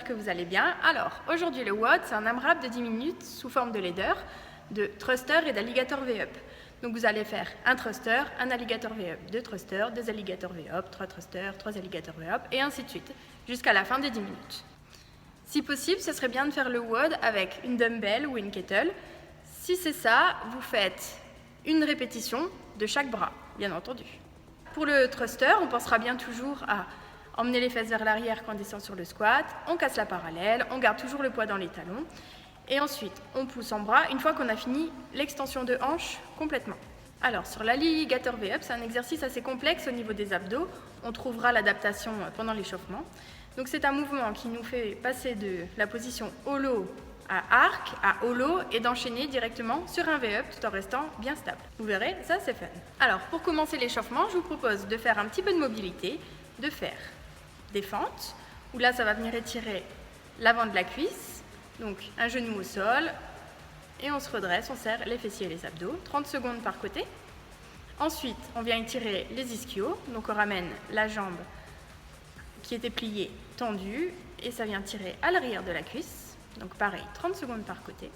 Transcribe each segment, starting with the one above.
que vous allez bien. Alors, aujourd'hui le WOD, c'est un AMRAP de 10 minutes sous forme de leader, de thruster et d'alligator V-up. Donc vous allez faire un thruster, un alligator V-up, deux thrusters, deux alligators V-up, trois thrusters, trois alligators V-up, et ainsi de suite, jusqu'à la fin des 10 minutes. Si possible, ce serait bien de faire le WOD avec une dumbbell ou une kettle. Si c'est ça, vous faites une répétition de chaque bras, bien entendu. Pour le thruster, on pensera bien toujours à emmener les fesses vers l'arrière quand on descend sur le squat, on casse la parallèle, on garde toujours le poids dans les talons, et ensuite on pousse en bras une fois qu'on a fini l'extension de hanche complètement. Alors sur l'alligator V-up, c'est un exercice assez complexe au niveau des abdos, on trouvera l'adaptation pendant l'échauffement. Donc c'est un mouvement qui nous fait passer de la position holo à arc, à holo, et d'enchaîner directement sur un V-up tout en restant bien stable. Vous verrez, ça c'est fun. Alors pour commencer l'échauffement, je vous propose de faire un petit peu de mobilité, de faire des fentes, où là ça va venir étirer l'avant de la cuisse, donc un genou au sol, et on se redresse, on serre les fessiers et les abdos, 30 secondes par côté. Ensuite, on vient étirer les ischios, donc on ramène la jambe qui était pliée, tendue, et ça vient tirer à l'arrière de la cuisse, donc pareil, 30 secondes par côté.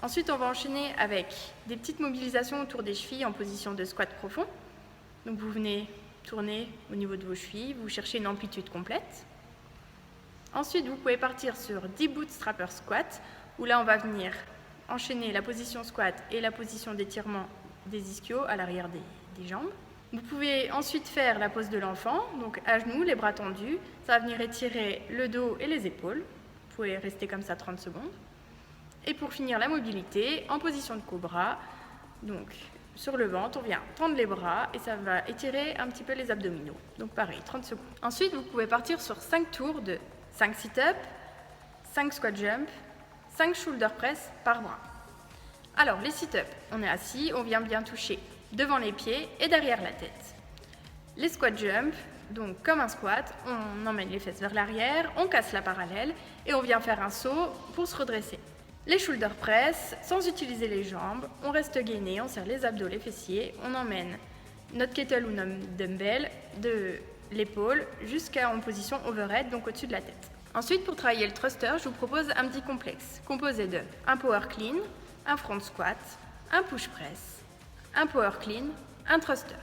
Ensuite, on va enchaîner avec des petites mobilisations autour des chevilles en position de squat profond. Donc vous venez tourner au niveau de vos chevilles, vous cherchez une amplitude complète. Ensuite, vous pouvez partir sur 10 bootstrapper squat, où là on va venir enchaîner la position squat et la position d'étirement des ischios à l'arrière des jambes. Vous pouvez ensuite faire la pose de l'enfant, donc à genoux, les bras tendus, ça va venir étirer le dos et les épaules. Vous pouvez rester comme ça 30 secondes. Et pour finir la mobilité, en position de cobra, donc sur le ventre, on vient tendre les bras et ça va étirer un petit peu les abdominaux. Donc pareil, 30 secondes. Ensuite, vous pouvez partir sur 5 tours de 5 sit-up, 5 squat jump, 5 shoulder press par bras. Alors, les sit-up, on est assis, on vient bien toucher devant les pieds et derrière la tête. Les squat jump, donc comme un squat, on emmène les fesses vers l'arrière, on casse la parallèle et on vient faire un saut pour se redresser. Les shoulder press, sans utiliser les jambes, on reste gainé, on serre les abdos, les fessiers, on emmène notre kettle ou notre dumbbell de l'épaule jusqu'en position overhead, donc au-dessus de la tête. Ensuite, pour travailler le thruster, je vous propose un petit complexe composé de un power clean, un front squat, un push press, un power clean, un thruster.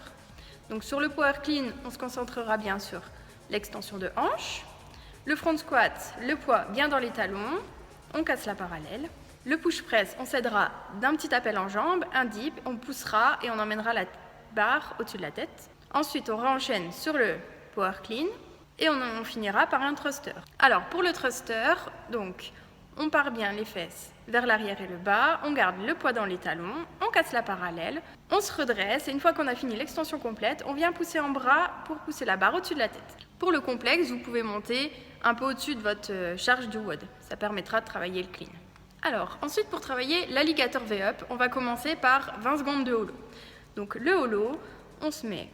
Donc sur le power clean, on se concentrera bien sur l'extension de hanche. Le front squat, le poids bien dans les talons, on casse la parallèle. Le push press, on s'aidera d'un petit appel en jambe, un dip, on poussera et on emmènera la barre au-dessus de la tête. Ensuite, on renchaîne sur le power clean et on finira par un thruster. Alors pour le thruster, donc on part bien les fesses vers l'arrière et le bas, on garde le poids dans les talons, on casse la parallèle, on se redresse et une fois qu'on a fini l'extension complète, on vient pousser en bras pour pousser la barre au-dessus de la tête. Pour le complexe, vous pouvez monter un peu au-dessus de votre charge du WOD. Ça permettra de travailler le clean. Alors, ensuite pour travailler l'alligator V-up, on va commencer par 20 secondes de holo. Donc le holo, on se met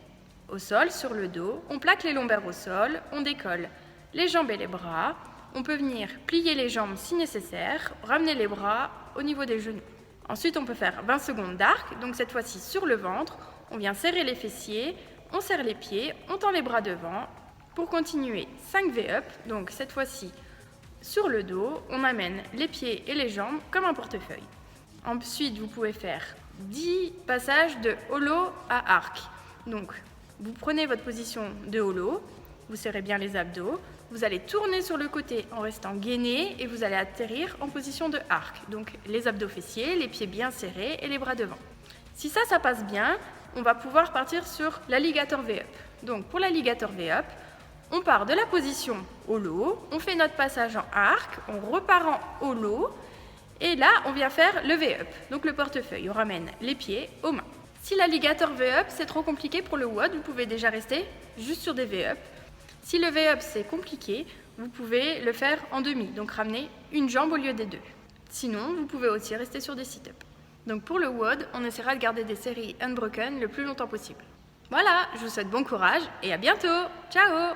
au sol, sur le dos, on plaque les lombaires au sol, on décolle les jambes et les bras, on peut venir plier les jambes si nécessaire, ramener les bras au niveau des genoux. Ensuite, on peut faire 20 secondes d'arc, donc cette fois-ci sur le ventre, on vient serrer les fessiers, on serre les pieds, on tend les bras devant. Pour continuer, 5 V-up, donc cette fois-ci sur le dos, on amène les pieds et les jambes comme un portefeuille. Ensuite, vous pouvez faire 10 passages de holo à arc. Donc, vous prenez votre position de holo, vous serrez bien les abdos, vous allez tourner sur le côté en restant gainé et vous allez atterrir en position de arc. Donc, les abdos fessiers, les pieds bien serrés et les bras devant. Si ça passe bien, on va pouvoir partir sur l'alligator V-up. Donc, pour l'alligator V-up, on part de la position holo, on fait notre passage en arc, on repart en holo, et là, on vient faire le V-up, donc le portefeuille. On ramène les pieds aux mains. Si l'alligator V-up, c'est trop compliqué pour le WOD, vous pouvez déjà rester juste sur des V-up. Si le V-up, c'est compliqué, vous pouvez le faire en demi, donc ramener une jambe au lieu des deux. Sinon, vous pouvez aussi rester sur des sit-up. Donc pour le WOD, on essaiera de garder des séries unbroken le plus longtemps possible. Voilà, je vous souhaite bon courage et à bientôt. Ciao!